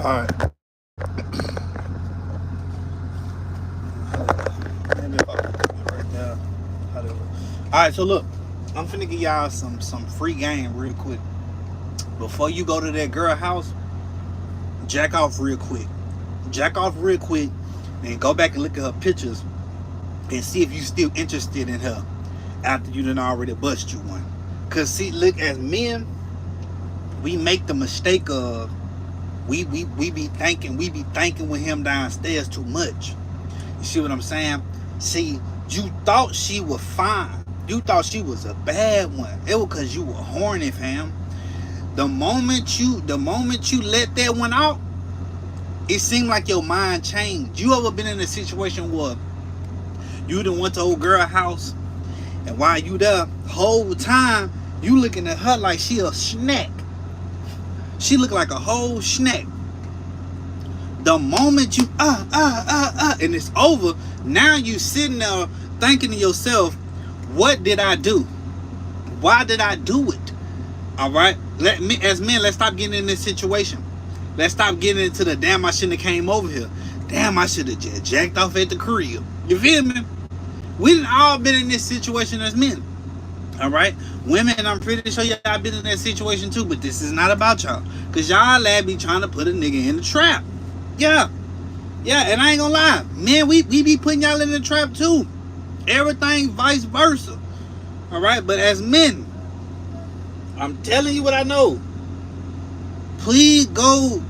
Alright. Alright, so look. I'm finna give y'all some free game real quick. Before you go to that girl house, jack off real quick. Jack off real quick. And go back and look at her pictures. And see if you still interested in her. After you done already bust you one. Cause see, look, as men, we make the mistake of we be thinking with him downstairs too much. You see what I'm saying? See, you thought she was fine. You thought she was a bad one. It was cause you were horny, fam. The moment you let that one out, it seemed like your mind changed. You ever been in a situation where you done went to old girl house, and while you there, whole time you looking at her like she a snack. She look like a whole snack. The moment you and it's over, now you sitting there thinking to yourself, what did I do? Why did I do it? All right, as men, let's stop getting in this situation. Let's stop getting into the damn I shouldn't have came over here. Damn, I should have just jacked off at the crib. You feel me? We done all been in this situation as men. All right, women, I'm pretty sure y'all been in that situation too, but this is not about y'all, cause y'all lad be trying to put a nigga in the trap. Yeah, and I ain't gonna lie, man, we be putting y'all in the trap too. Everything vice versa. All right, but as men, I'm telling you what I know. Please go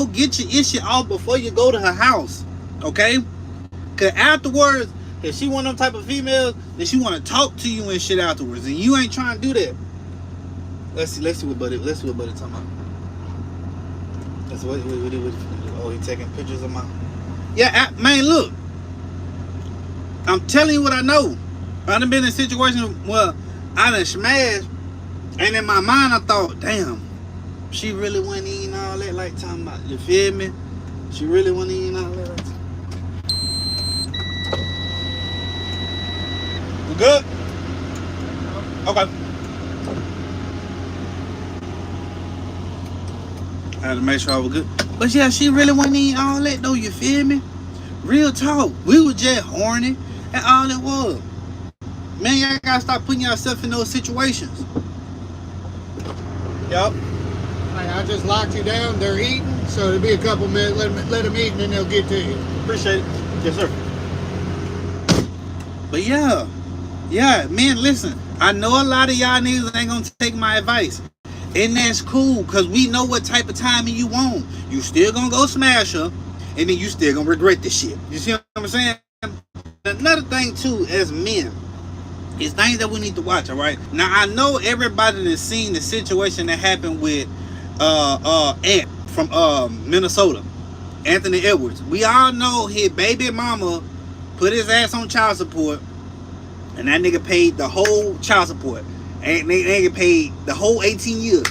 get your issue off before you go to her house, okay? Cause afterwards, if she one of them type of females, then she want to talk to you and shit afterwards, and you ain't trying to do that. Let's see what buddy talking about. That's what oh, he taking pictures of my. Yeah, man, look. I'm telling you what I know. I done been in a situation where I done smashed, and in my mind I thought, damn, she really wasn't eating all that like talking about. You feel me? She really wasn't eating all that. Like, we good? Okay. I had to make sure I was good. But yeah, she really wasn't eating all that though, you feel me? Real talk. We were just horny and all it was. Man, y'all gotta stop putting yourself in those situations. Yup. Hey, I just locked you down. They're eating, so it'll be a couple minutes. Let them eat, and then they'll get to you. Appreciate it. Yes, sir. But yeah, man, listen. I know a lot of y'all niggas ain't gonna take my advice. And that's cool, because we know what type of timing you want. You still gonna go smash her, and then you still gonna regret this shit. You see what I'm saying? Another thing, too, as men, is things that we need to watch, all right? Now, I know everybody that's seen the situation that happened with Ant from Minnesota, Anthony Edwards. We all know his baby mama put his ass on child support, and that nigga paid the whole child support. And they nigga paid the whole 18 years.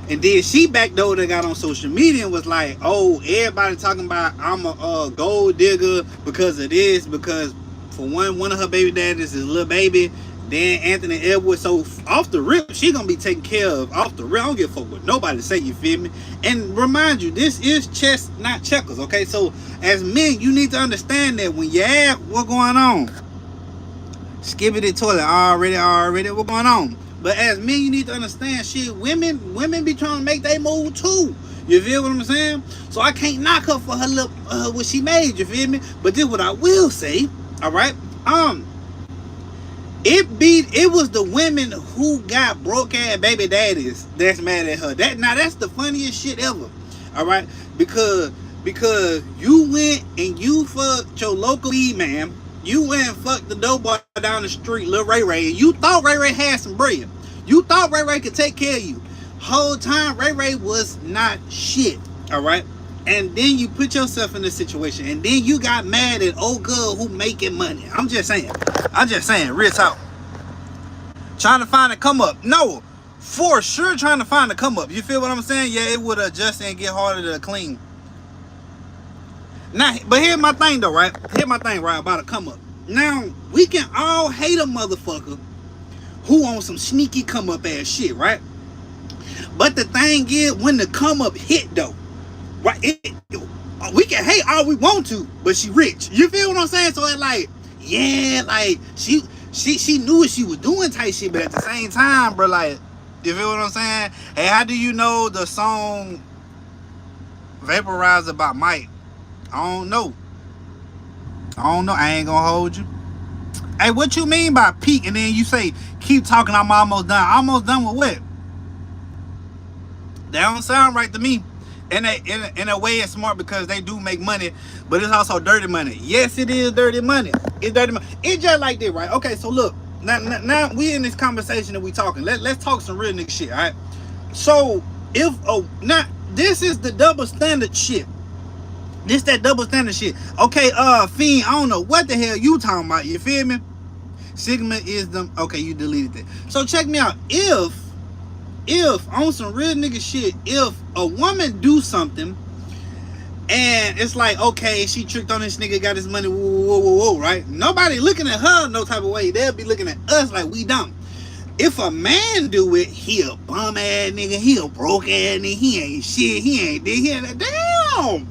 And then she backdoored and got on social media and was like, oh, everybody talking about I'm a gold digger because of this, because for one of her baby daddies is a little baby. Then Anthony Edwards, so off the rip, she gonna be taken care of off the rip. I don't give a fuck what nobody say, you feel me? And remind you, this is chess, not checkers, okay? So as men, you need to understand that when you ask what's going on, skippity toilet already, what's going on? But as men, you need to understand, shit, women be trying to make their move too. You feel what I'm saying? So I can't knock her for her little what she made, you feel me? But this what I will say, all right? It was the women who got broke ass baby daddies that's mad at her. That's the funniest shit ever. All right? Because you went and you fucked your local weed man. You went and fucked the dope boy down the street, Lil Ray Ray, and you thought Ray Ray had some bread. You thought Ray Ray could take care of you. Whole time Ray Ray was not shit. All right? And then you put yourself in this situation, and then you got mad at old girl who making money. I'm just saying, real talk. Trying to find a come up. No, for sure trying to find a come up. You feel what I'm saying? Yeah, it would adjust and get harder to clean. Now, but here's my thing though, right? Here's my thing, right, about a come up. Now, we can all hate a motherfucker who on some sneaky come up ass shit, right? But the thing is, when the come up hit though, Right? We can hate all we want to, but she rich. You feel what I'm saying? So it's like, yeah, like she knew what she was doing type shit, but at the same time, bro, like, you feel what I'm saying? Hey, how do you know the song Vaporizer by Mike? I don't know. I ain't gonna hold you. Hey, what you mean by peak? And then you say, keep talking, I'm almost done. Almost done with what? That don't sound right to me. In a way, it's smart because they do make money, but it's also dirty money. Yes, it is dirty money. It's dirty money. It's just like this, right? Okay, so look, now we in this conversation that we talking. Let's talk some real nigga shit, all right? So if now this is the double standard shit. This that double standard shit. Okay, Fiend, I don't know what the hell you talking about. You feel me? Sigma is the okay. You deleted that. So check me out. If on some real nigga shit, if a woman do something and it's like, okay, she tricked on this nigga, got his money, whoa, right? Nobody looking at her no type of way. They'll be looking at us like we dumb. If a man do it, he a bum ass nigga, he a broke ass nigga, he ain't shit, he ain't this, he ain't that. Damn.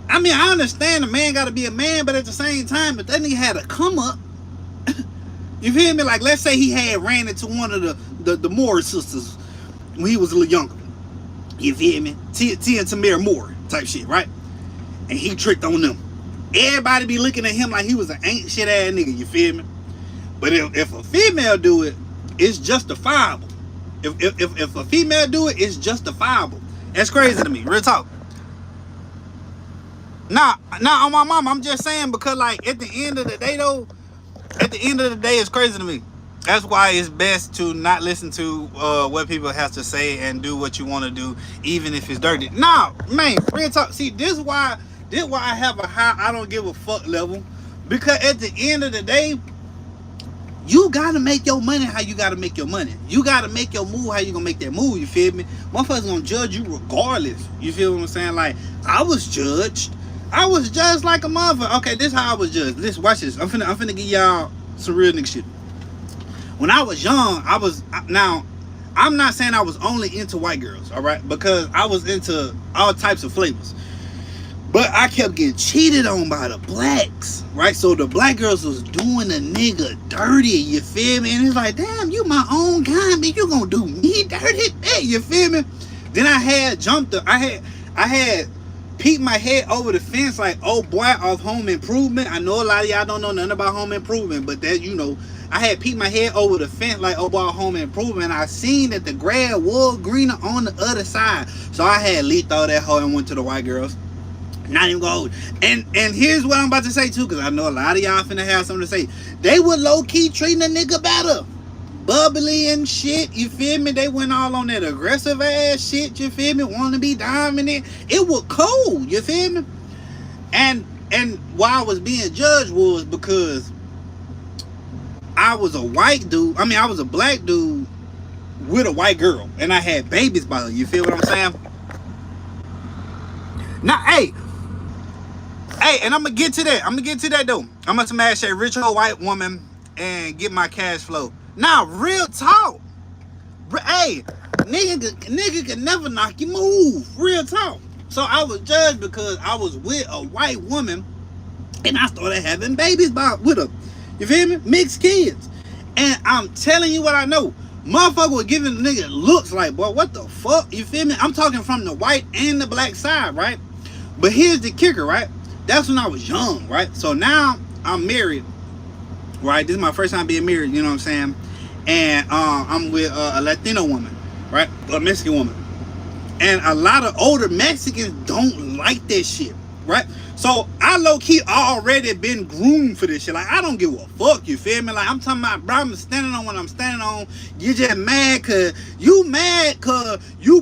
I mean, I understand a man gotta be a man, but at the same time, if that nigga had a come up, you feel me? Like, let's say he had ran into one of the Moore sisters when he was a little younger. You feel me? Tia and Tamara Moore type shit, right? And he tricked on them. Everybody be looking at him like he was an ain't shit ass nigga, you feel me? But if a female do it, it's justifiable. If a female do it, it's justifiable. That's crazy to me. Real talk. Nah, on my mama, I'm just saying because, like, at the end of the day, though, it's crazy to me. That's why it's best to not listen to what people have to say and do what you want to do, even if it's dirty. Nah, man, real talk. See, this is why I have a high I don't give a fuck level. Because at the end of the day, you gotta make your money how you gotta make your money. You gotta make your move how you gonna make that move, you feel me? Motherfuckers gonna judge you regardless. You feel what I'm saying? Like, I was judged like a motherfucker. Okay, this is how I was judged. Listen, watch this. I'm finna give y'all some real nigga shit. When I was young, now, I'm not saying I was only into white girls, all right? Because I was into all types of flavors. But I kept getting cheated on by the blacks, right? So the black girls was doing the nigga dirty, you feel me? And it's like, damn, you my own kind, man. You gonna do me dirty? Hey, you feel me? Then I had peeked my head over the fence like, oh boy, off Home Improvement. I know a lot of y'all don't know nothing about Home Improvement, but that, you know, I had peeked my head over the fence like, oh boy, Home Improvement. I seen that the grass was greener on the other side. So I had leaked all that hoe and went to the white girls. Not even gonna hold. And here's what I'm about to say too, because I know a lot of y'all finna have something to say. They were low-key treating a nigga better. Bubbly and shit, you feel me? They went all on that aggressive ass shit, you feel me? Want to be dominant. It was cool, you feel me? And why I was being judged was because I was a white dude. I mean, I was a black dude with a white girl, and I had babies by her. You feel what I'm saying? Now, hey, and I'm gonna get to that though. I'm gonna smash a rich old white woman and get my cash flow. Now, real talk. Hey, nigga can never knock you move. Real talk. So I was judged because I was with a white woman and I started having babies with her. You feel me? Mixed kids. And I'm telling you what I know. Motherfucker was giving the nigga looks like, boy, what the fuck? You feel me? I'm talking from the white and the black side, right? But here's the kicker, right? That's when I was young, right? So now I'm married, right? This is my first time being married, you know what I'm saying? And I'm with a Latino woman, right? A Mexican woman. And a lot of older Mexicans don't like that shit, right? So I low-key already been groomed for this shit. Like, I don't give a fuck, you feel me? Like, I'm talking about, bro, I'm standing on what I'm standing on. You just mad cause you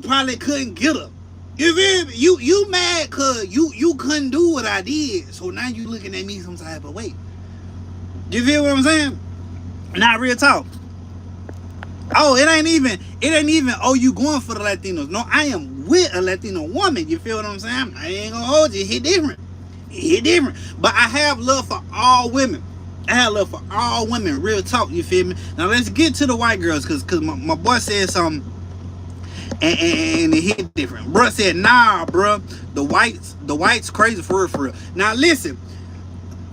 probably couldn't get her. You feel me? You mad cause you couldn't do what I did. So now you looking at me some type of way. You feel what I'm saying? Not real talk. Oh, it ain't even, oh, you going for the Latinos. No, I am with a Latino woman. You feel what I'm saying? I ain't gonna hold you. It different. But I have love for all women. Real talk, you feel me? Now let's get to the white girls, cause my boy said something. and it hit different. Bruh said, nah, bruh, the whites crazy for real, for real. Now listen,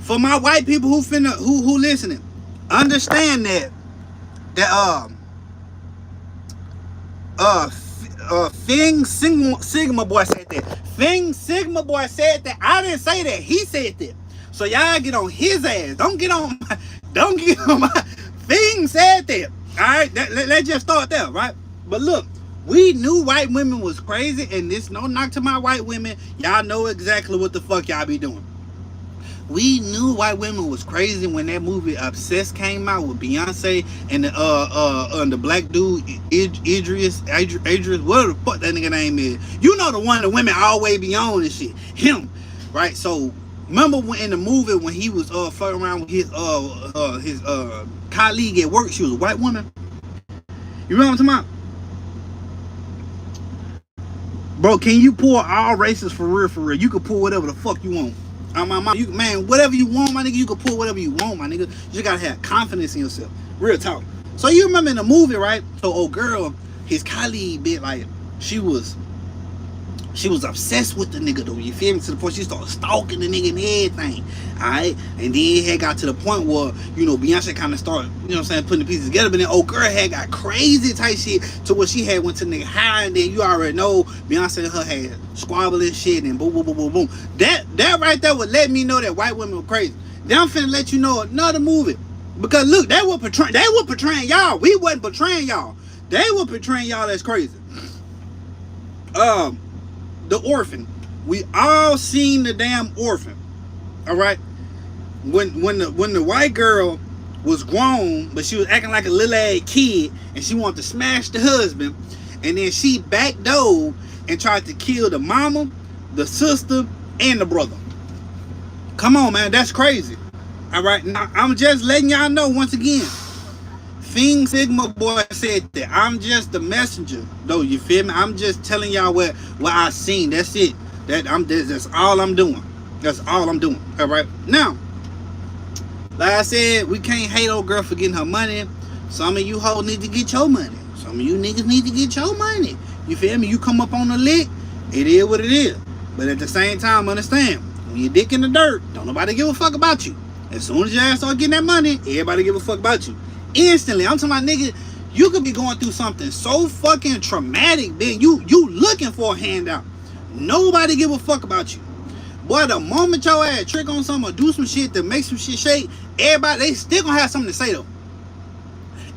for my white people who listening, understand that Fing Sigma boy said that. Fing Sigma boy said that. I didn't say that. He said that. So y'all get on his ass. Don't get on my. Don't get on my. Fing said that. All right. Let's just start there, right? But look, we knew white women was crazy, and this no knock to my white women. Y'all know exactly what the fuck y'all be doing. We knew white women was crazy when that movie Obsessed came out with Beyonce and the black dude Idris, whatever the fuck that nigga name is. You know, the one the women always be on and shit. Him, right? So remember when in the movie when he was fucking around with his colleague at work, she was a white woman. You remember what I'm talking about? Bro, can you pull all races for real, for real? You can pull whatever the fuck you want. Man, whatever you want, my nigga, you can pull whatever you want, my nigga. You just gotta have confidence in yourself. Real talk. So you remember in the movie, right? So old girl, his colleague, bit like she was obsessed with the nigga though. You feel me? To the point she started stalking the nigga and everything. Alright? And then it had got to the point where, you know, Beyonce kind of started, you know what I'm saying, putting the pieces together. But then old girl had got crazy type shit to where she had went to the nigga high, and then you already know Beyonce and her had squabbling shit and boom, boom, boom, boom, boom. That right there would let me know that white women were crazy. Then I'm finna let you know another movie. Because look, they were portraying y'all. We wasn't portraying y'all. They were portraying y'all as crazy. The Orphan. We all seen the damn Orphan. All right. When the white girl was grown, but she was acting like a little ass kid, and she wanted to smash the husband, and then she backdoored and tried to kill the mama, the sister, and the brother. Come on, man, that's crazy. All right. Now I'm just letting y'all know once again. Fing Sigma boy said that. I'm just the messenger, though. You feel me? I'm just telling y'all what I seen. That's it. That's all I'm doing. That's all I'm doing. All right. Now, like I said, we can't hate old girl for getting her money. Some of you hoes need to get your money. Some of you niggas need to get your money. You feel me? You come up on the lick, it is what it is. But at the same time, understand, when your dick in the dirt, don't nobody give a fuck about you. As soon as your ass start getting that money, everybody give a fuck about you. Instantly. I'm talking about, nigga, you could be going through something so fucking traumatic, then you looking for a handout. Nobody give a fuck about you. Boy, the moment your ass trick on something or do some shit that makes some shit shake, everybody, they still gonna have something to say though.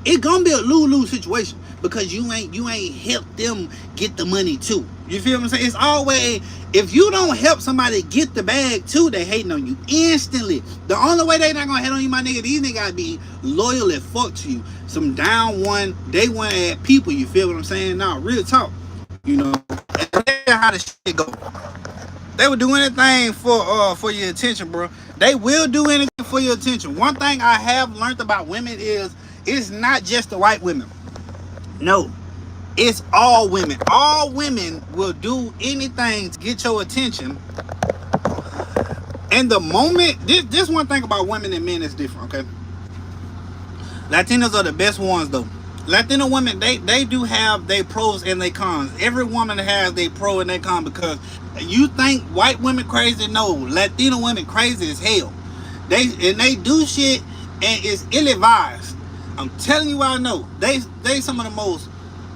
It gonna be a lose-lose situation because you ain't helped them get the money too. You feel what I'm saying? It's always, if you don't help somebody get the bag too, they hating on you instantly. The only way they not gonna hate on you, my nigga, these niggas gotta be loyal as fuck to you. Some down one, day one ad people, you feel what I'm saying? Nah, real talk. You know, that's how the shit go. They would do anything for your attention, bro. They will do anything for your attention. One thing I have learned about women is it's not just the white women. No. It's all women. All women will do anything to get your attention. And the moment, this one thing about women and men is different, okay? Latinos are the best ones, though. Latino women, they do have their pros and their cons. Every woman has their pro and their con, because you think white women crazy? No, Latino women crazy as hell. They do shit and it's ill-advised. I'm telling you what I know. They some of the most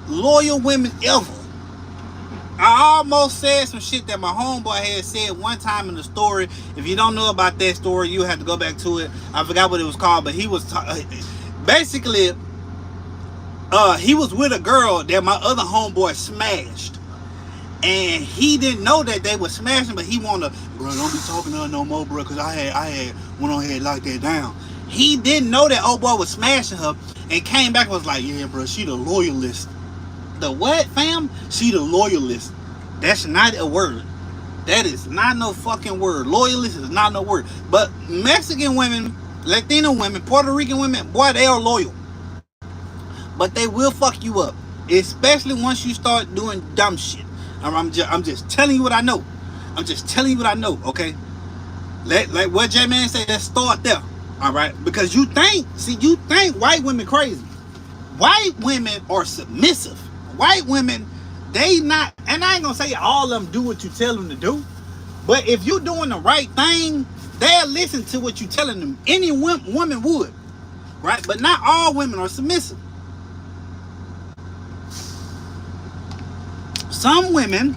loyal women ever. I almost said some shit that my homeboy had said one time in the story. If you don't know about that story, you have to go back to it. I forgot what it was called, but he was basically he was with a girl that my other homeboy smashed, and he didn't know that they were smashing, but he wanted to, bro, don't be talking to her no more, bro, because I had went on ahead and locked that down. He didn't know that old boy was smashing her, and came back and was like, yeah, bro, she the loyalist. The what, fam? She the loyalist. That's not a word. That is not no fucking word. Loyalist is not no word. But Mexican women, Latino women, Puerto Rican women, boy, they are loyal. But they will fuck you up, especially once you start doing dumb shit. I'm just telling you what I know. I'm just telling you what I know, okay? Like what J-Man said, let's start there, all right? Because you think white women crazy. White women are submissive. White women, they not, and I ain't gonna say all of them do what you tell them to do, but if you're doing the right thing, they'll listen to what you're telling them. Any woman would, right? But not all women are submissive. Some women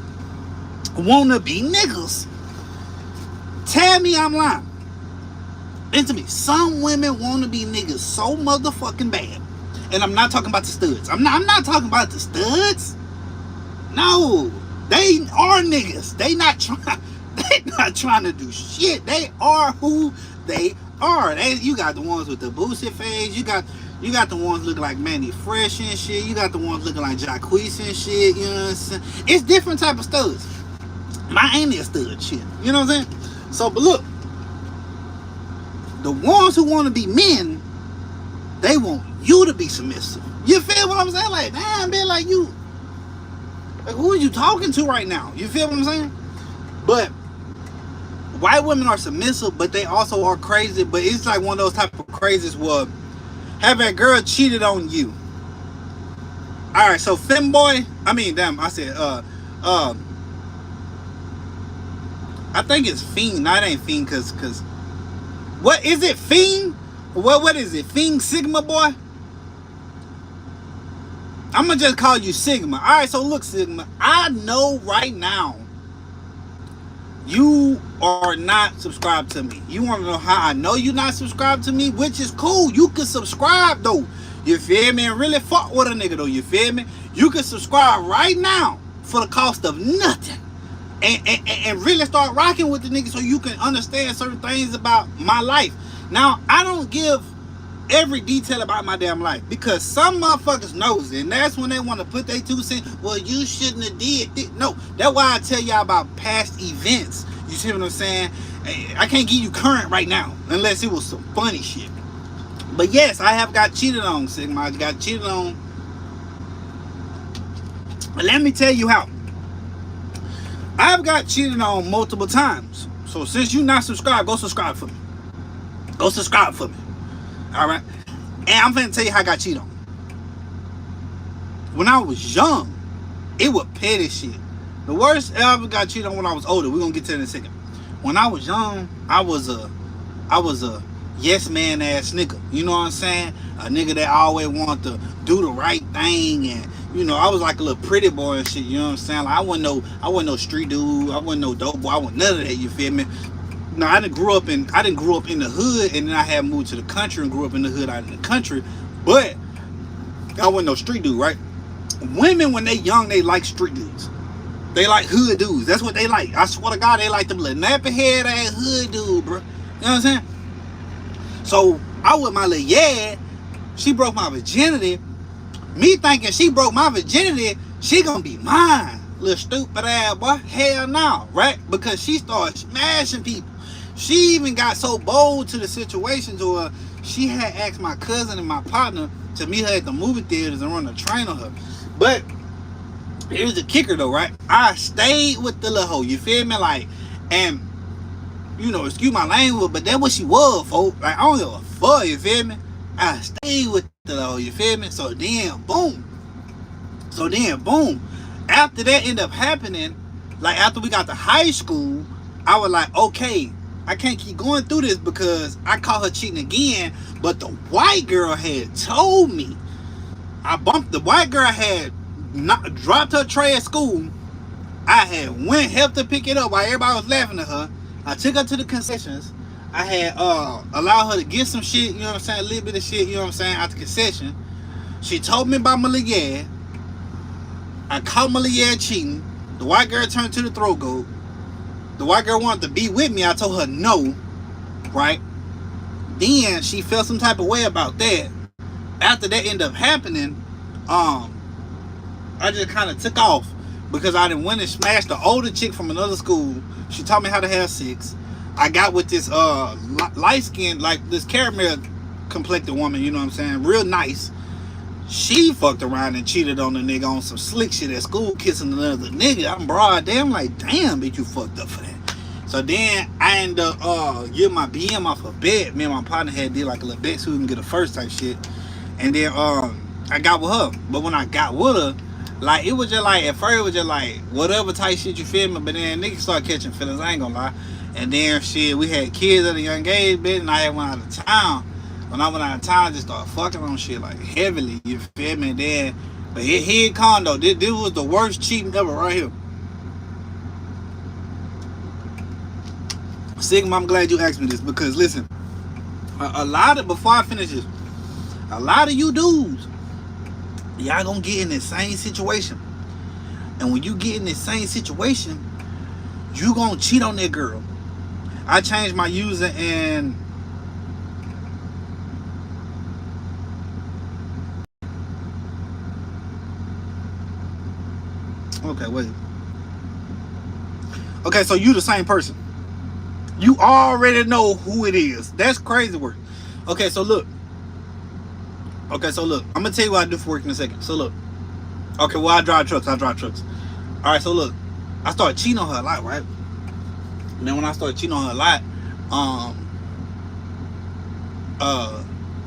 wanna be niggas. Tell me I'm lying. Listen to me. Some women wanna be niggas so motherfucking bad. And I'm not talking about the studs. I'm not talking about the studs. No. They are niggas. They not trying to do shit. They are who they are. You got the ones with the boosted face. You got the ones looking like Manny Fresh and shit. You got the ones looking like Jacquees and shit. You know what I'm saying? It's different type of studs. My ain't a stud shit. You know what I'm saying? So, but look, the ones who want to be men, they want you to be submissive. You feel what I'm saying? Like, damn, man, like you, like who are you talking to right now? You feel what I'm saying? But white women are submissive, but they also are crazy. But it's like one of those type of crazies where have a girl cheated on you. All right, so femboy. I mean, damn, I said, I think it's fiend. No, it ain't fiend, cause what is it? Fiend? What is it? Fiend Sigma boy? I'm gonna just call you Sigma. All right, so look, Sigma. I know right now you are not subscribed to me. You want to know how I know you're not subscribed to me? Which is cool. You can subscribe though. You feel me? And really fuck with a nigga though. You feel me? You can subscribe right now for the cost of nothing. And really start rocking with the nigga so you can understand certain things about my life. Now, I don't give every detail about my damn life because some motherfuckers knows it, and that's when they want to put their 2 cents. Well, you shouldn't have did this. No, that's why I tell y'all about past events. You see what I'm saying? I can't give you current right now unless it was some funny shit. But yes, I have got cheated on, Sigma. I got cheated on. But let me tell you how. I've got cheated on multiple times. So since you not subscribed, go subscribe for me. Go subscribe for me. Alright? And I'm finna tell you how I got cheated on. When I was young, it was petty shit. The worst I ever got cheated on when I was older. We're gonna get to that in a second. When I was young, I was a yes man ass nigga. You know what I'm saying? A nigga that always wanted to do the right thing, and you know, I was like a little pretty boy and shit, you know what I'm saying? Like I wasn't no street dude, I wasn't no dope boy, I wasn't none of that, you feel me? No, I didn't grow up in the hood, and then I had moved to the country and grew up in the hood out in the country, but I wasn't no street dude, right? Women, when they young, they like street dudes. They like hood dudes. That's what they like. I swear to God, they like them little nappy head ass hood dude, bro. You know what I'm saying? So I with my little she broke my virginity. Me thinking she broke my virginity, she gonna be mine. Little stupid ass boy. Hell no, right? Because she started smashing people. She even got so bold to the situation to where she had asked my cousin and my partner to meet her at the movie theaters and run a train on her. But here's the kicker though, right? I stayed with the little hoe, you feel me? Like, and you know, excuse my language, but that's what she was, folks. Like, I don't give a fuck, you feel me? I stayed with the little hoe, you feel me? So then, boom. After that ended up happening, like after we got to high school, I was like, okay, I can't keep going through this because I caught her cheating again. But the white girl had told me. The white girl had not dropped her tray at school. I had helped her pick it up while everybody was laughing at her. I took her to the concessions. I had allowed her to get some shit, you know what I'm saying, a little bit of shit, you know what I'm saying, out the concession. She told me about my little yeah. I caught my little yeah cheating. The white girl turned to the throat goat. The white girl wanted to be with me. I told her no, right? Then she felt some type of way about that. After that ended up happening, I just kind of took off because I done went and smashed the older chick from another school. She taught me how to have sex. I got with this light skinned, like this caramel complected woman, you know what I'm saying? Real nice. She fucked around and cheated on the nigga on some slick shit at school, kissing another nigga. I'm broad damn like, damn, bitch, you fucked up for that. So then I ended up getting my BM off a bet. Me and my partner had did like a little bet so we can get a first type shit. And then I got with her. But when I got with her, Like it was just like at first it was just like whatever type shit, you feel me? But then niggas start catching feelings, I ain't gonna lie. And then shit, we had kids at a young age, bitch, and I had went out of town. When I went out of town, I just started fucking on shit like heavily, you feel me? And then but here it come though. This was the worst cheating ever right here. Sigma, I'm glad you asked me this because listen, a lot of, before I finish this, a lot of you dudes, y'all gonna get in the same situation. And when you get in the same situation, you gonna cheat on that girl. I changed my user and okay, wait. Okay, so you the same person. You already know who it is. That's crazy work. Okay, so look. I'm gonna tell you what I do for work in a second. So look. Okay, well I drive trucks. Alright, so look. I started cheating on her a lot, right? And then when I started cheating on her a lot,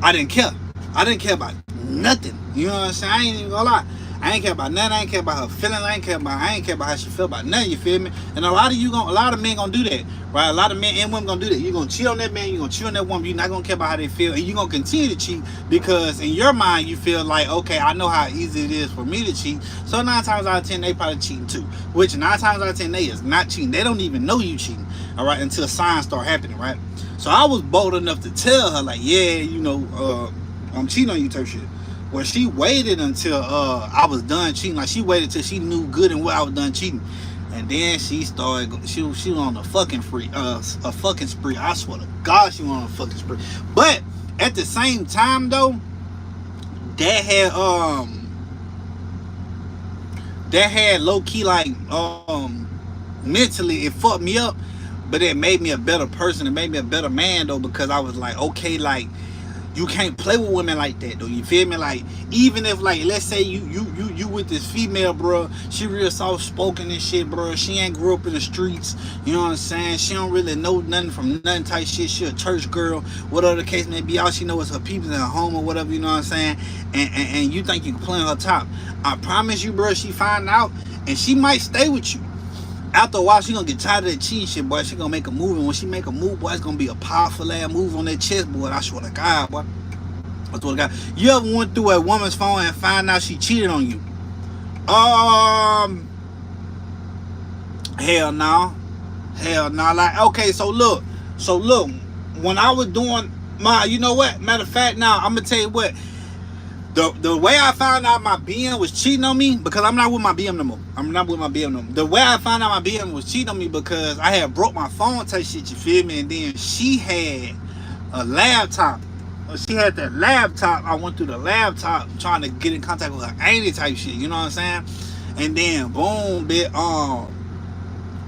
I didn't care. I didn't care about nothing. You know what I'm saying? I ain't even gonna lie. I ain't care about nothing. I ain't care about her feelings. I ain't care about how she feel about nothing. You feel me? And a lot of men gonna do that, right? A lot of men and women gonna do that. You gonna cheat on that man. You gonna cheat on that woman. You're not gonna care about how they feel, and you gonna continue to cheat because in your mind you feel like, okay, I know how easy it is for me to cheat. So 9 times out of 10 they probably cheating too. Which 9 times out of 10 they is not cheating. They don't even know you cheating. All right, until signs start happening, right? So I was bold enough to tell her like, yeah, you know, I'm cheating on you type shit. Well, she waited until I was done cheating. Like she waited till she knew good and well I was done cheating, and then she started. She was on a fucking spree. I swear to God, she was on a fucking spree. But at the same time, though, that had low key like mentally it fucked me up, but it made me a better person. It made me a better man though because I was like, okay, like. You can't play with women like that though. You feel me? Like even if like let's say you with this female, bro, she real soft spoken and shit, bro. She ain't grew up in the streets. You know what I'm saying? She don't really know nothing from nothing type shit. She a church girl, whatever the case may be. All she knows is her people in her home or whatever. You know what I'm saying? And you think you can play on her top? I promise you, bro. She find out and she might stay with you. After a while, she gonna get tired of that cheating shit, boy. She gonna make a move, and when she make a move, boy, it's gonna be a powerful ass move on that chessboard. I swear to God, boy. I swear to God. You ever went through a woman's phone and find out she cheated on you? Hell no. Like, okay, so look. When I was doing my, you know what? Matter of fact, now I'm gonna tell you what. The way I found out my BM was cheating on me, because I'm not with my BM no more. The way I found out my BM was cheating on me because I had broke my phone type shit, you feel me? And then she had a laptop. She had that laptop. I went through the laptop trying to get in contact with her auntie type shit, you know what I'm saying? And then boom,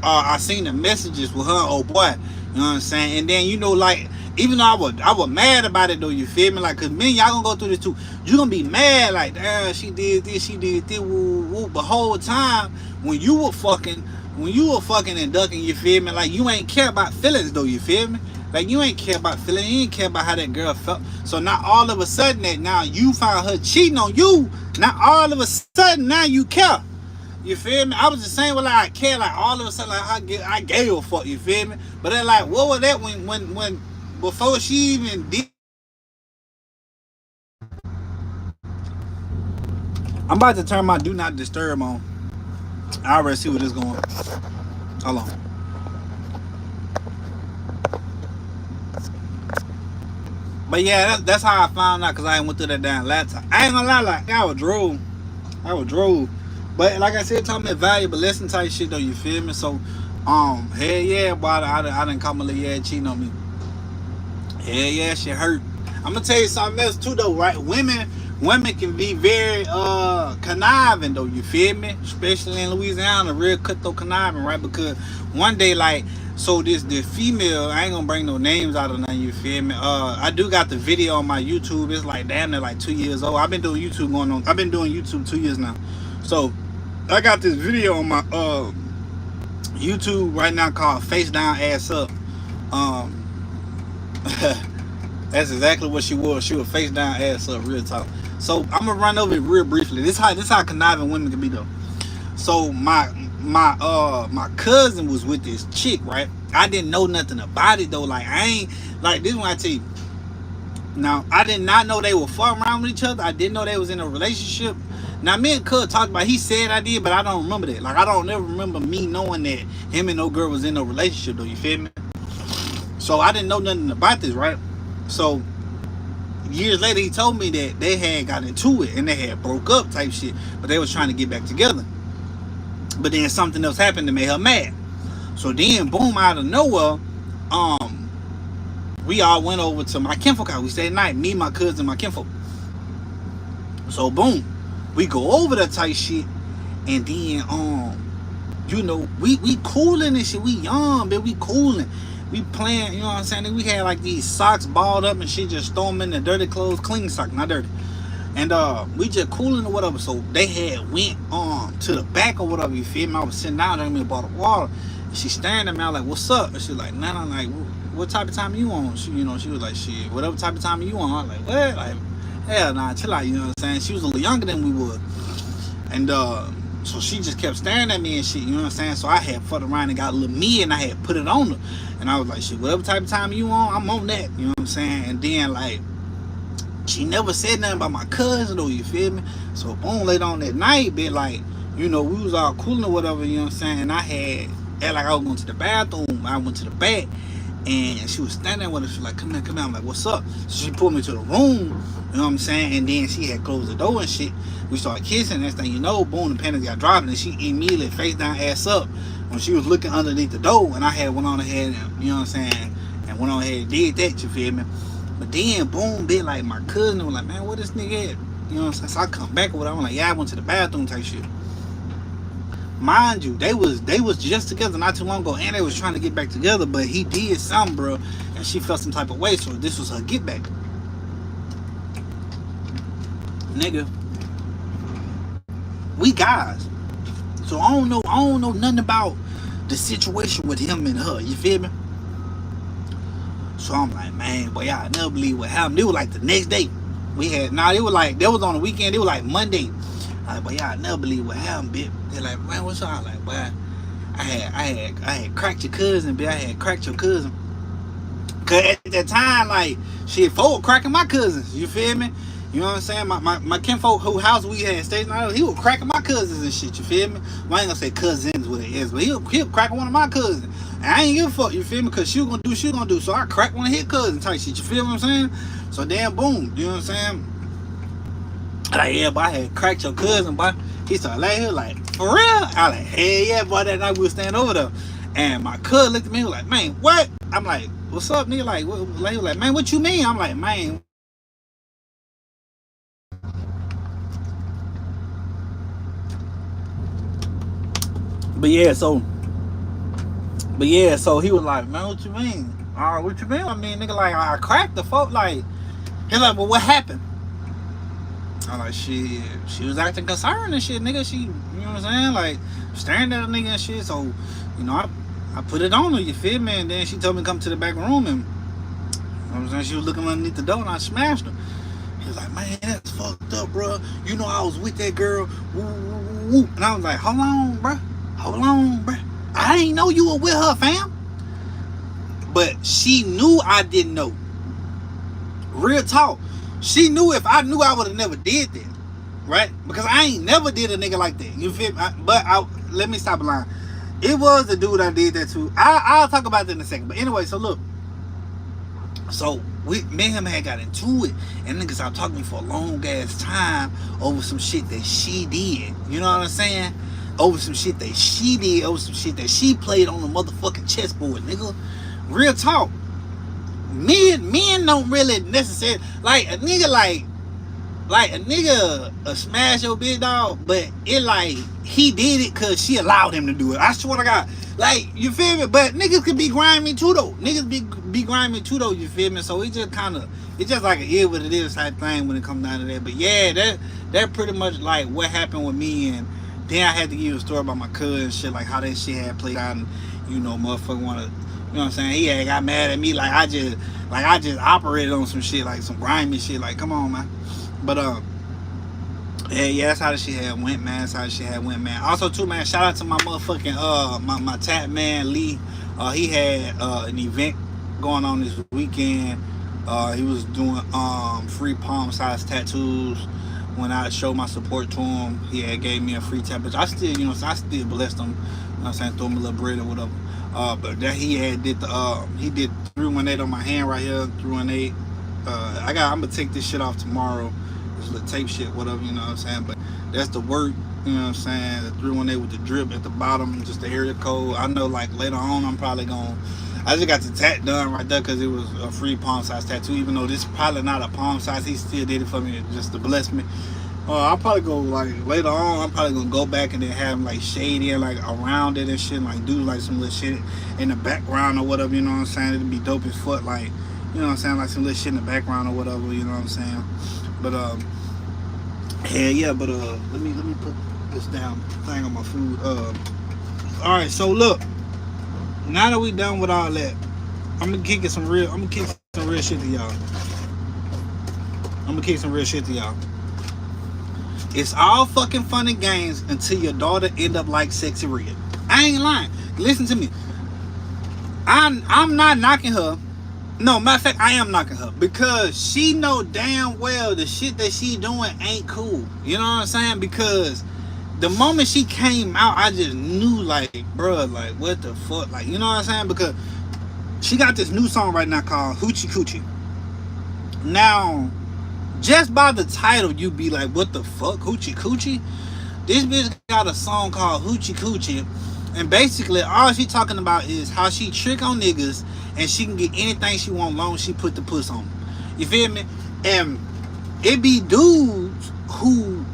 I seen the messages with her old boy, you know what I'm saying? And then, you know, like, even though I was mad about it though, you feel me? Like, cause me and y'all gonna go through this too. You gonna be mad like, damn, she did this, woo, woo. But whole time when you were fucking and ducking, you feel me? Like, you ain't care about feelings though, you feel me? Like, you ain't care about feelings, you ain't care about how that girl felt. So now all of a sudden that now you found her cheating on you, now all of a sudden now you care. You feel me? I was the same with like I care, like all of a sudden like I gave a fuck, you feel me? But then like what was that when before she even did? I'm about to turn my do not disturb on. I already see where this going. Hold on. But yeah, that's how I found out, because I went through that damn laptop. I ain't gonna lie, like I was drove. But like I said, it taught me a valuable lesson type shit though, you feel me? So hell yeah, boy, I done caught my little ass cheating on me. Hell yeah, shit hurt. I'm gonna tell you something else too though, right? Women can be very conniving though, you feel me? Especially in Louisiana, real cutthroat conniving, right? Because one day, like, so the female, I ain't gonna bring no names out of nothing, you feel me? I do got the video on my YouTube. It's like damn near like 2 years old. I've been doing YouTube 2 years now. So I got this video on my YouTube right now called Face Down Ass Up. That's exactly what she was. She was face down, ass up, real talk. So I'm gonna run over it real briefly. This how conniving women can be though. So my cousin was with this chick, right? I didn't know nothing about it though. Like I ain't like this one I tell you. Now I did not know they were fucking around with each other. I didn't know they was in a relationship. Now me and Cud talked about. He said I did, but I don't remember that. Like I don't never remember me knowing that him and no girl was in a relationship though. You feel me? So I didn't know nothing about this, right? So years later, he told me that they had got into it and they had broke up type shit, but they was trying to get back together. But then something else happened to make her mad. So then, boom, out of nowhere, we all went over to my kinfolk house. We stayed the night, me, my cousin, my kinfolk. So boom, we go over that type shit, and then we cooling and shit. We young, but we cooling. We playing, you know what I'm saying? We had like these socks balled up and shit, just throw them in the dirty clothes, clean sock, not dirty. And we just cooling or whatever. So they had went to the back or whatever, you feel me? I was sitting down there, me a bottle of water. And she staring at me, I was like, what's up? And she was like, nah, I'm like, what type of time you on? She was like, shit, whatever type of time you on. I was like, what? Like, hell nah, chill out, you know what I'm saying? She was a little younger than we were. And so she just kept staring at me and shit, you know what I'm saying? So I had fucked around and got a little me and I had put it on her. And I was like, shit, whatever type of time you on, I'm on that, you know what I'm saying? And then like, she never said nothing about my cousin though, you feel me? So boom, later on that night, bitch, like, we was all cooling or whatever, you know what I'm saying? And I had like I was going to the bathroom, I went to the back, and she was standing there with us. She was like, come here. I'm like, what's up? So she pulled me to the room, you know what I'm saying? And then she had closed the door and shit. We started kissing. Next thing you know, boom, the panties got dropping, and she immediately face down, ass up when she was looking underneath the door. And I had went on ahead, and, you know what I'm saying? And went on ahead and did that, you feel me? But then, boom, bitch, like my cousin was like, man, where this nigga at? You know what I'm saying? So I come back with her. I'm like, yeah, I went to the bathroom type shit. Mind you, they was just together not too long ago, and they was trying to get back together, but he did something, bro, and she felt some type of way, so this was her get back. Nigga, we guys, so I don't know nothing about the situation with him and her, you feel me? So I'm like, man, boy, y'all never believe what happened. It was like the next day. It was on the weekend, it was like Monday. I like, but y'all never believe what happened, bitch. They're like, man, what's up? Like, boy, I had cracked your cousin, bitch. I had cracked your cousin. Cause at that time, like, shit, folk cracking my cousins. You feel me? You know what I'm saying? My kinfolk whose house we had stayed in, he was cracking my cousins and shit. You feel me? Well, I ain't gonna say cousins with an S, but he was cracking one of my cousins. And I ain't give a fuck, you feel me? Cause she was gonna do what she was gonna do. So I cracked one of his cousins type shit. You feel what I'm saying? So then, boom. You know what I'm saying? Like, yeah, but I had cracked your cousin, boy. He started laughing. He was like, for real? I was like, hell yeah, boy. That night we was standing over there. And my cousin looked at me, he was like, man, what? I'm like, what's up, nigga? Like, what? He was like, man, what you mean? I'm like, man. But yeah, so he was like, man, what you mean? What you mean? I mean, nigga, like, I cracked the folk. Like, he's like, well, what happened? I'm like, shit, she was acting concerned and shit, nigga. She, you know what I'm saying? Like, staring at a nigga and shit. So, you know, I put it on her, you feel me? And then she told me to come to the back room, and, you know what I'm saying? She was looking underneath the door, and I smashed her. He was like, man, that's fucked up, bro. You know, I was with that girl. Woo, woo, woo. And I was like, hold on, bro. I didn't know you were with her, fam. But she knew I didn't know. Real talk. She knew if I knew, I would have never did that, right? Because I ain't never did a nigga like that. You feel me? Let me stop a line. It was the dude I did that to. I'll talk about that in a second. But anyway, so look. So me and him had got into it, and niggas stopped talking to me for a long ass time over some shit that she did. You know what I'm saying? Over some shit that she did, over some shit that she played on the motherfucking chessboard, nigga. Real talk. Men don't really necessarily like a nigga like a nigga smash your bitch, dog, but it like he did it cause she allowed him to do it. I swear to God. Like, you feel me? But niggas could be grimy too though. Niggas be grimy too though, you feel me? So it's just like it is what it is type thing when it comes down to that. But yeah, that pretty much like what happened with me. And then I had to give you a story about my cousin shit, like how that shit had played out, and you know, motherfucker wanna, you know what I'm saying? He had got mad at me like I just operated on some shit, like some grimy shit. Like, come on, man. But Yeah, that's how the shit had went, man. That's how the shit had went, man. Also, too, man, shout out to my motherfucking my tap man Lee. He had an event going on this weekend. He was doing free palm size tattoos. When I showed my support to him, he had gave me a free tap. But I still, I still blessed him. You know what I'm saying, throw him a little bread or whatever. But that he had did he did 318 on my hand right here. 318. I'm gonna take this shit off tomorrow. This little tape shit, whatever, you know what I'm saying. But that's the work, you know what I'm saying. The 318 with the drip at the bottom, just the area code. I know, like later on, I'm probably gonna. I just got the tat done right there because it was a free palm size tattoo. Even though this is probably not a palm size, he still did it for me just to bless me. I'll probably go like later on. I'm probably gonna go back and then have him like shade in like around it and shit, like do like some little shit in the background or whatever. You know what I'm saying? It'd be dope as fuck, like, you know what I'm saying, like some little shit in the background or whatever. You know what I'm saying? But yeah. But let me put this down thing on my food. All right. So look. Now that we done with all that, I'm gonna kick some real shit to y'all. It's all fucking fun and games until your daughter end up like Sexy Red. I ain't lying. Listen to me. I'm not knocking her. No, matter of fact, I am knocking her because she know damn well the shit that she doing ain't cool. You know what I'm saying? Because the moment she came out, I just knew, like, bruh, like, what the fuck? Like, you know what I'm saying? Because she got this new song right now called Hoochie Coochie. Now, just by the title, you be like, what the fuck? Hoochie Coochie? This bitch got a song called Hoochie Coochie. And basically, all she talking about is how she trick on niggas and she can get anything she want long as she put the puss on. You feel me? And it be dudes who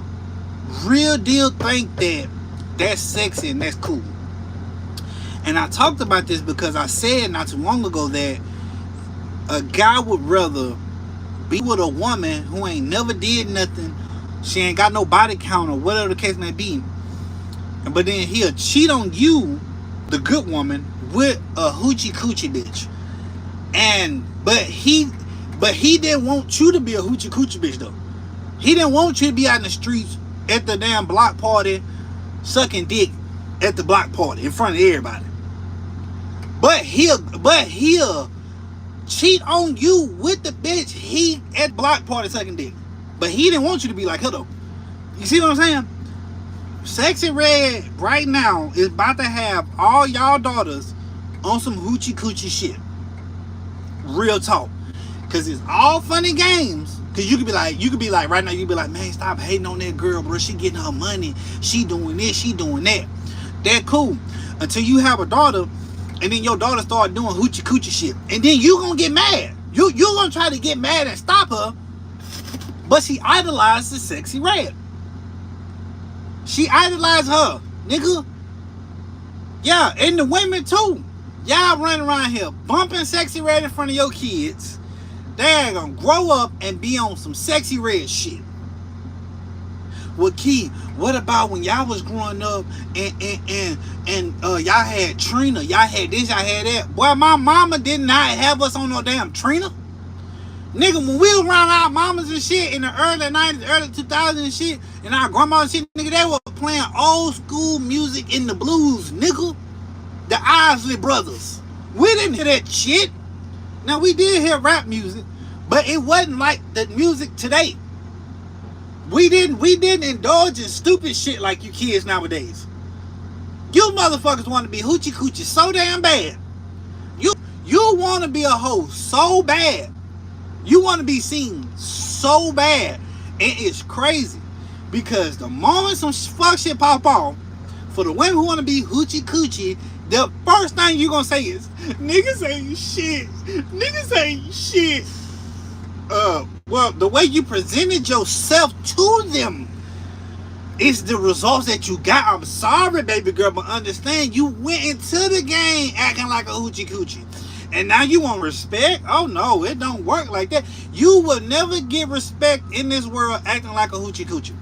real deal think that that's sexy and that's cool. And I talked about this because I said not too long ago that a guy would rather be with a woman who ain't never did nothing, she ain't got no body count or whatever the case may be, but then he'll cheat on you, the good woman, with a hoochie coochie bitch. But he didn't want you to be a hoochie coochie bitch though. He didn't want you to be out in the streets at the damn block party sucking dick at the block party in front of everybody. But he'll cheat on you with the bitch he at block party sucking dick. But he didn't want you to be like her though. You see what I'm saying? Sexy Red right now is about to have all y'all daughters on some hoochie coochie shit. Real talk. Cause it's all funny games. Cause you could be like right now, you could be like, man, stop hating on that girl, bro. She getting her money. She doing this, she doing that. That cool. Until you have a daughter, and then your daughter start doing hoochie coochie shit. And then you gonna get mad. You gonna try to get mad and stop her. But she idolizes Sexy Red. She idolized her, nigga. Yeah, and the women too. Y'all running around here bumping Sexy Red in front of your kids. They're gonna grow up and be on some Sexy Red shit. Well, Key, what about when y'all was growing up and y'all had Trina, y'all had this, y'all had that? Boy, my mama did not have us on no damn Trina. Nigga, when we was around our mamas and shit in the early 90s, early 2000s and shit, and our grandma and shit, nigga, they were playing old school music in the blues, nigga. The Isley Brothers. We didn't hear that shit. Now, we did hear rap music, but it wasn't like the music today. We didn't indulge in stupid shit like you kids nowadays. You motherfuckers want to be hoochie coochie so damn bad. You want to be a hoe so bad. You want to be seen so bad. And it's crazy. Because the moment some fuck shit pop off, for the women who want to be hoochie coochie, the first thing you gonna say is, niggas ain't shit. Niggas ain't shit. Well, the way you presented yourself to them is the results that you got. I'm sorry, baby girl, but understand, you went into the game acting like a hoochie coochie. And now you want respect? Oh no, it don't work like that. You will never get respect in this world acting like a hoochie coochie.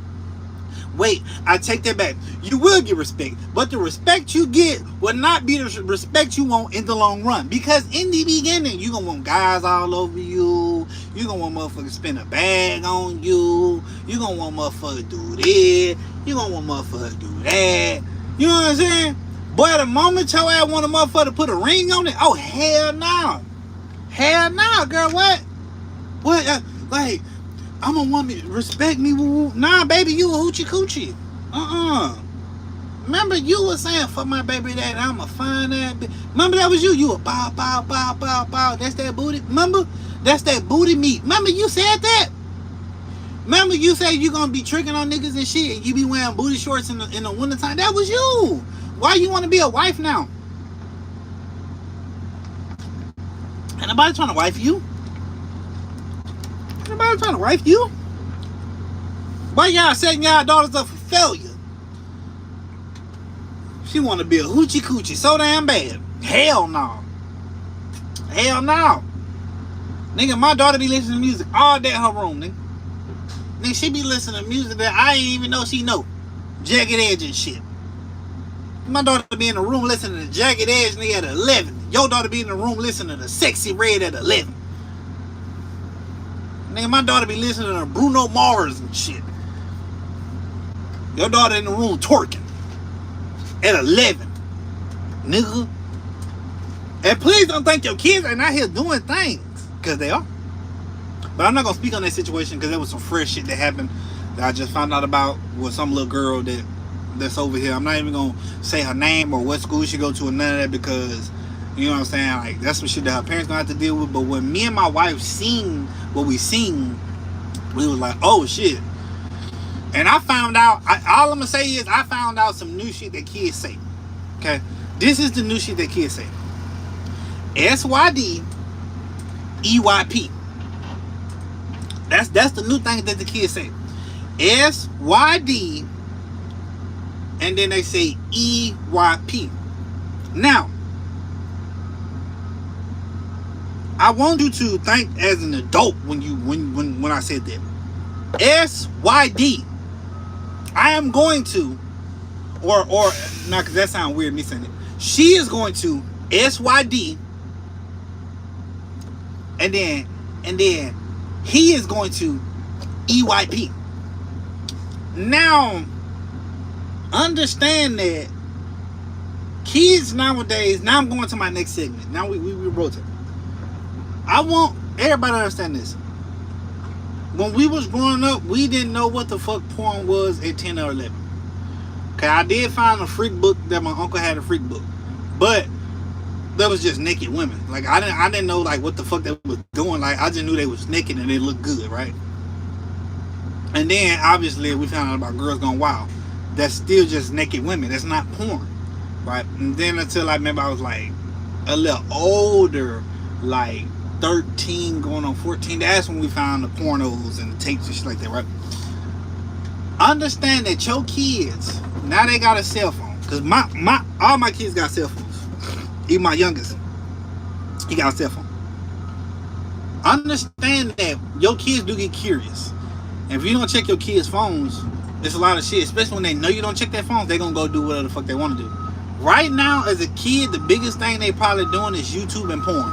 Wait, I take that back. You will get respect, but the respect you get will not be the respect you want in the long run. Because in the beginning, you gonna want guys all over you. You gonna want motherfuckers to spend a bag on you. You gonna want motherfuckers to do this. You gonna want motherfuckers to do that. You know what I'm saying? Boy, the moment your ass want a motherfucker to put a ring on it, oh hell no, hell no, girl, what? What? Like, I'm a woman, respect me, woo. Nah, baby, you a hoochie coochie. Remember you was saying for my baby that I'm a fine ass bitch. Remember that was you. You a bow, bow, bow, bow, bow. That's that booty. Remember? That's that booty meat. Remember you said that? Remember you said you gonna be tricking on niggas and shit. You be wearing booty shorts in the wintertime. That was you. Why you want to be a wife now? Ain't nobody trying to wife you. Ain't nobody trying to wife you. Why y'all setting y'all daughters up for failure? She want to be a hoochie coochie so damn bad. Hell no. Hell no. Nigga, my daughter be listening to music all day in her room, nigga. Nigga, she be listening to music that I ain't even know she know. Jagged Edge and shit. My daughter be in the room listening to Jagged Edge, nigga, at 11. Your daughter be in the room listening to Sexy Red at 11. Nigga, my daughter be listening to Bruno Mars and shit. Your daughter in the room twerking at 11. Nigga. And please don't think your kids are not here doing things. Because they are. But I'm not going to speak on that situation because there was some fresh shit that happened that I just found out about with some little girl that's over here. I'm not even going to say her name or what school she go to or none of that because, you know what I'm saying, like, that's some shit that her parents going to have to deal with. But when me and my wife seen what we seen, we was like, oh shit. And I found out, all I'm going to say is I found out some new shit that kids say. Okay? This is the new shit that kids say. SYD, EYP. That's the new thing that the kids say. SYD, and then they say EYP. Now, I want you to think as an adult when I said that. SYD. I am going to, or not, because that sounds weird me saying it. She is going to SYD, and then he is going to EYP. Now, understand that kids nowadays, now I'm going to my next segment. Now we rotate. I want everybody to understand this. When we was growing up, we didn't know what the fuck porn was at 10 or 11. Okay, I did find a freak book that my uncle had, a freak book. But that was just naked women. Like, I didn't know, like, what the fuck they was doing. Like, I just knew they was naked and they looked good, right? And then, obviously, we found out about Girls Gone Wild. That's still just naked women. That's not porn, right? And then until I remember I was, like, a little older, like 13 going on 14, that's when we found the pornos and the tapes and shit like that, right? Understand that your kids, now they got a cell phone. Because all my kids got cell phones. Even my youngest, he got a cell phone. Understand that your kids do get curious. And if you don't check your kids' phones, there's a lot of shit. Especially when they know you don't check their phones, they're going to go do whatever the fuck they want to do. Right now, as a kid, the biggest thing they probably doing is YouTube and porn.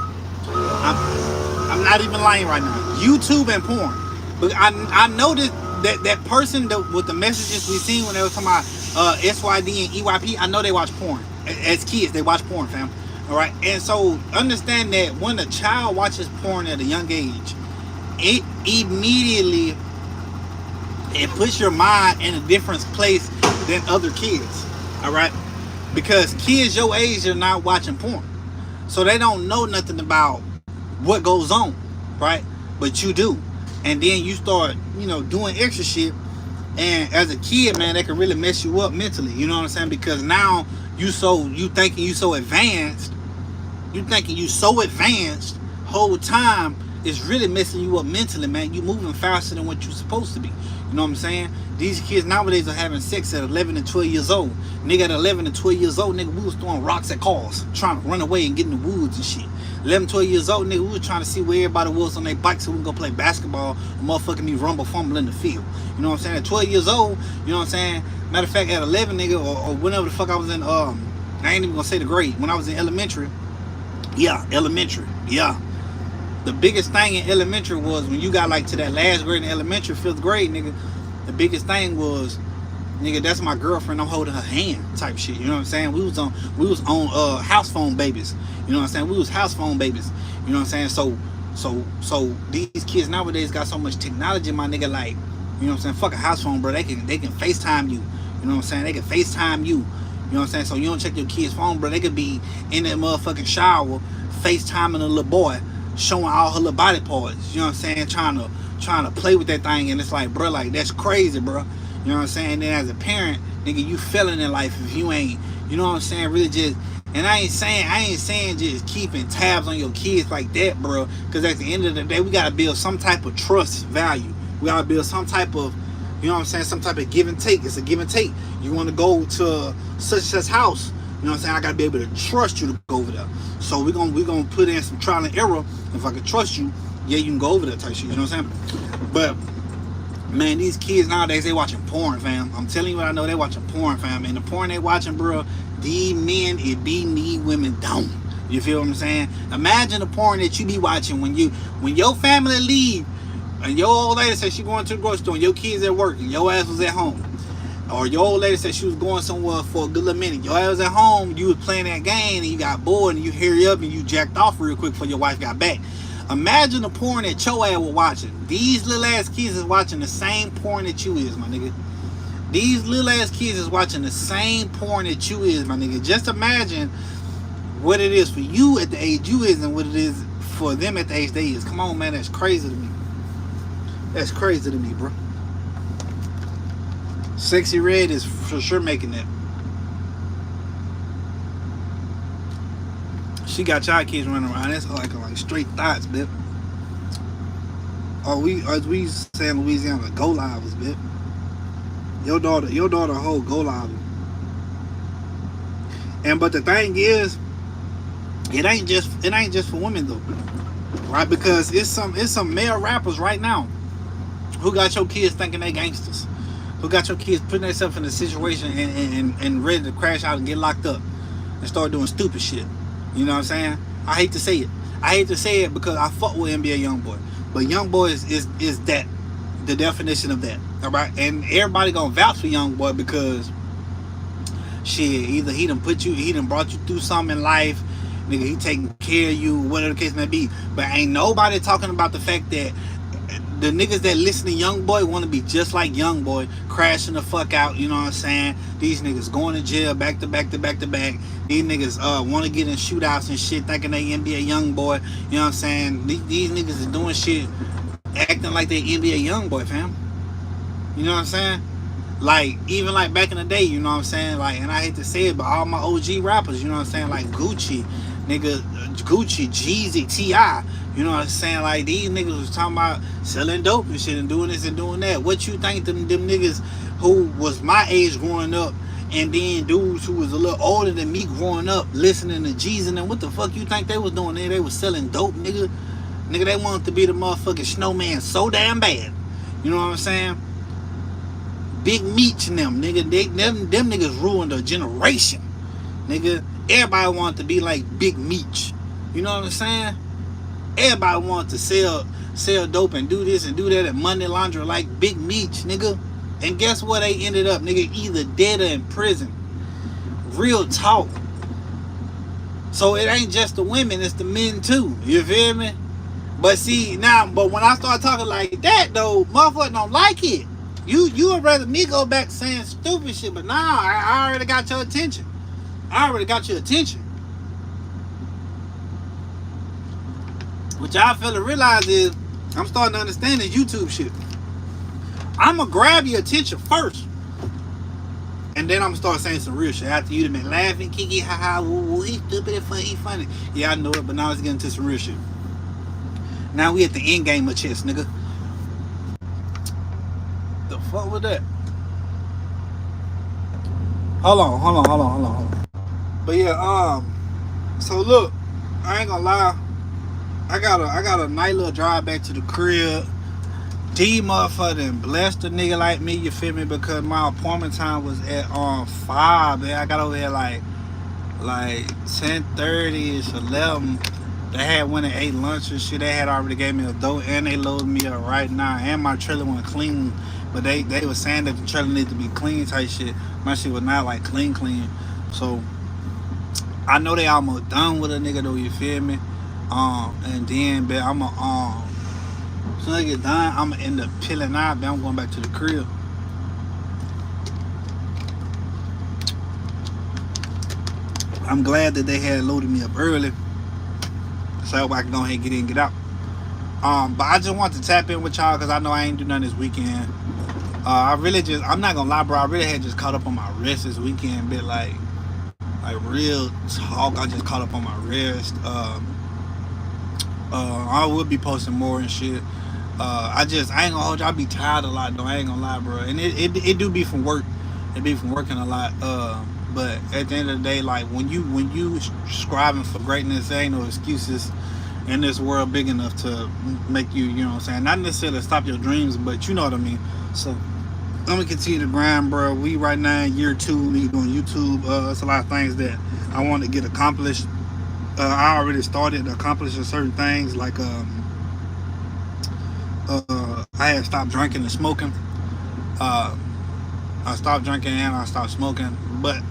I'm not even lying right now. YouTube and porn. But I noticed that person with the messages we seen when they were talking about SYD and EYP, I know they watch porn. As kids, they watch porn, fam. All right, and so understand that when a child watches porn at a young age, it immediately puts your mind in a different place than other kids. All right, because kids your age are not watching porn, so they don't know nothing about what goes on, right? But you do, and then you start, doing extra shit. And as a kid, man, that can really mess you up mentally. You know what I'm saying? Because now you thinking you so advanced. You thinking you so advanced whole time it's really messing you up mentally, man. You moving faster than what you're supposed to be. You know what I'm saying? These kids nowadays are having sex at 11 and 12 years old. Nigga, at 11 and 12 years old, nigga, we was throwing rocks at cars, trying to run away and get in the woods and shit. 11, 12 years old, nigga, we was trying to see where everybody was on their bikes so we can go play basketball or motherfucking me rumble fumble in the field. You know what I'm saying? At 12 years old, you know what I'm saying? Matter of fact, at 11, nigga, or whenever the fuck I was in, I ain't even gonna say the grade. When I was in elementary, the biggest thing in elementary was when you got like to that last grade in elementary, 5th grade, nigga, the biggest thing was, nigga, that's my girlfriend, I'm holding her hand type shit. You know what I'm saying? We was on house phone babies. You know what I'm saying? We was house phone babies. You know what I'm saying? So these kids nowadays got so much technology, my nigga, like, you know what I'm saying? Fuck a house phone, bro. They can FaceTime you. You know what I'm saying? They can FaceTime you. You know what I'm saying? So you don't check your kid's phone, bro. They could be in that motherfucking shower, FaceTiming a little boy, showing all her little body parts. You know what I'm saying? Trying to play with that thing, and it's like, bro, like, that's crazy, bro. You know what I'm saying? And then as a parent, nigga, you failing in life if you ain't, you know what I'm saying, really just, and I ain't saying just keeping tabs on your kids like that, bro, because at the end of the day, we gotta build some type of trust value. We gotta build some type of, you know what I'm saying, some type of give and take. It's a give and take. You want to go to such and such house, you know what I'm saying, I gotta be able to trust you to go over there. So we're gonna put in some trial and error. If I can trust you, yeah, you can go over there type shit, you know what I'm saying? But man, these kids nowadays, they watching porn, fam. I'm telling you what I know, they watching porn, fam. And the porn they watching, bro, these men, it be need women don't. You feel what I'm saying? Imagine the porn that you be watching when your family leave and your old lady said she going to the grocery store and your kids at work and your ass was at home. Or your old lady said she was going somewhere for a good little minute. Your ass was at home, you was playing that game and you got bored and you hurry up and you jacked off real quick before your wife got back. Imagine the porn that your ass was watching. These little ass kids is watching the same porn that you is, my nigga. These little ass kids is watching the same porn that you is, my nigga. Just imagine what it is for you at the age you is and what it is for them at the age they is. Come on, man, that's crazy to me. That's crazy to me, bro. Sexy Red is for sure making that. She got y'all kids running around. That's like straight thoughts, bitch. Oh, as we say in Louisiana, go live, bitch. Your daughter whole go live. And but the thing is, it ain't just for women though, right? Because it's some male rappers right now who got your kids thinking they gangsters, who got your kids putting themselves in a situation and ready to crash out and get locked up and start doing stupid shit. You know what I'm saying? I hate to say it because I fuck with NBA Youngboy, but Youngboy is that the definition of that, all right? And everybody gonna vouch for Youngboy because shit, either he done brought you through something in life, nigga, he taking care of you, whatever the case may be. But ain't nobody talking about the fact that the niggas that listen to Youngboy want to be just like Youngboy, crashing the fuck out, you know what I'm saying? These niggas going to jail back to back to back to back. These niggas want to get in shootouts and shit, thinking they NBA Youngboy, you know what I'm saying? These niggas is doing shit, acting like they NBA Youngboy, fam. You know what I'm saying? Like, even like back in the day, you know what I'm saying? Like, and I hate to say it, but all my OG rappers, you know what I'm saying? Like Gucci, nigga, Gucci, Jeezy, T.I., you know what I'm saying? Like, these niggas was talking about selling dope and shit and doing this and doing that. What you think them niggas who was my age growing up and then dudes who was a little older than me growing up listening to Jeezy and them, what the fuck you think they was doing there? They was selling dope, nigga. Nigga, they wanted to be the motherfucking snowman so damn bad. You know what I'm saying? Big Meech and them, nigga, them niggas ruined a generation. Nigga, everybody wanted to be like Big Meech. You know what I'm saying? Everybody wanted to sell dope and do this and do that and money launder like Big Meech, nigga. And guess what they ended up, nigga? Either dead or in prison. Real talk. So it ain't just the women, it's the men too. You feel me? But see, but when I start talking like that though, motherfuckers don't like it. You would rather me go back saying stupid shit, but nah, I already got your attention. What y'all fella realize is, I'm starting to understand this YouTube shit. I'm gonna grab your attention first, and then I'm gonna start saying some real shit. After you done been laughing, kiki, ha ha, woo woo, he stupid, he funny. Yeah, I know it, but now let's get into some real shit. Now we at the end game of chess, nigga. The fuck was that? Hold on. But yeah, so look, I ain't gonna lie. I got a nice little drive back to the crib. D motherfucking blessed a nigga like me, you feel me? Because my appointment time was at 5, man. I got over here like 10:30ish, 11. They had went and ate lunch and shit. They had already gave me a dough and they loaded me up right now. And my trailer went clean. But they were saying that the trailer need to be clean type shit. My shit was not like clean. So I know they almost done with a nigga though, you feel me? And then but I'm as soon as I get done, I'ma end up peeling out, but I'm going back to the crib. I'm glad that they had loaded me up early, so I can go ahead and get in and get out. But I just want to tap in with y'all because I know I ain't do nothing this weekend. I'm not gonna lie, bro. I really had just caught up on my rest this weekend, but like real talk. I just caught up on my rest. I will be posting more and shit. I ain't gonna hold you. I be tired a lot though. I ain't gonna lie, bro. And it do be from work. It be from working a lot. But at the end of the day, like when you striving for greatness, there ain't no excuses in this world big enough to make you, you know what I'm saying? Not necessarily stop your dreams, but you know what I mean. So I'm gonna continue to grind, bro. We right now in year 2, me doing YouTube. It's a lot of things that I want to get accomplished. I already started accomplishing certain things, like I had stopped drinking and smoking. I stopped drinking and I stopped smoking. But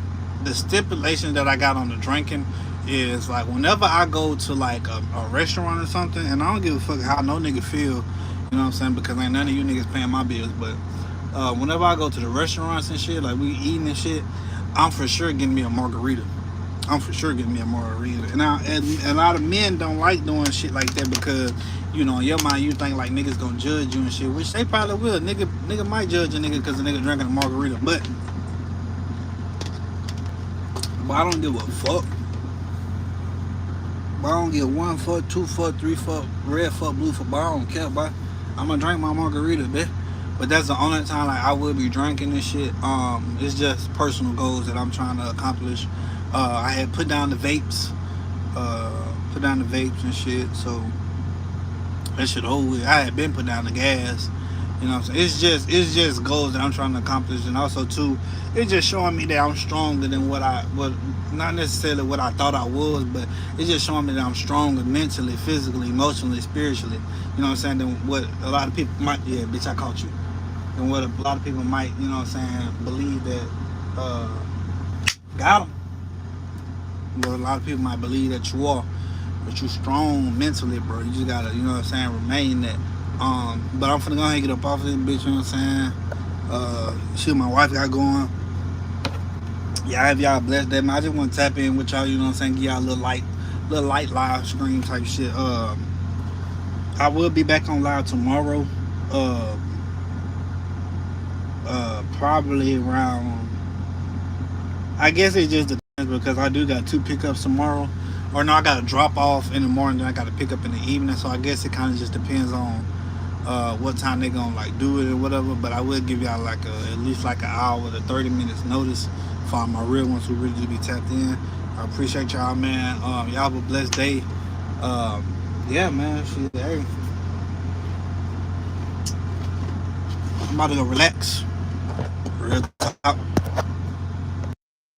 the stipulation that I got on the drinking is like whenever I go to like a restaurant or something, and I don't give a fuck how no nigga feel, you know what I'm saying? Because ain't none of you niggas paying my bills. But whenever I go to the restaurants and shit, like we eating and shit, I'm for sure getting me a margarita. And a lot of men don't like doing shit like that because, you know, in your mind you think like niggas gonna judge you and shit, which they probably will. Nigga might judge a nigga because the nigga drinking a margarita, but I don't give a fuck. But I don't give 1 fuck, 2 fuck, 3 fuck, red fuck, blue fuck. But I don't care, but I'm gonna drink my margarita, bitch. But that's the only time like I will be drinking this shit. It's just personal goals that I'm trying to accomplish. I had put down the vapes and shit, so that shit over with. I had been put down the gas, you know what I'm saying? It's just goals that I'm trying to accomplish, and also too, it's just showing me that I'm stronger than what not necessarily what I thought I was, but it's just showing me that I'm stronger mentally, physically, emotionally, spiritually, you know what I'm saying, than what a lot of people might, yeah, bitch, I caught you, than what a lot of people might, you know what I'm saying, believe that, got them. But a lot of people might believe that you are, but you strong mentally, bro. You just gotta, you know what I'm saying, remain that. But I'm finna go ahead and get up off this bitch, you know what I'm saying? Shit, my wife got going. Yeah, I have y'all blessed day, man. I just want to tap in with y'all, you know what I'm saying? Give y'all a little light live stream type shit. I will be back on live tomorrow. Probably around, I guess it just depends because I do got 2 pickups tomorrow. Or no, I got to drop off in the morning, then I got to pick up in the evening. So I guess it kind of just depends on what time they gonna like do it or whatever. But I will give y'all like at least like an hour to 30 minutes notice for my real ones who really do be tapped in. I appreciate y'all, man. Y'all have a blessed day. Yeah, man. Shit, hey, I'm about to go relax. Real talk.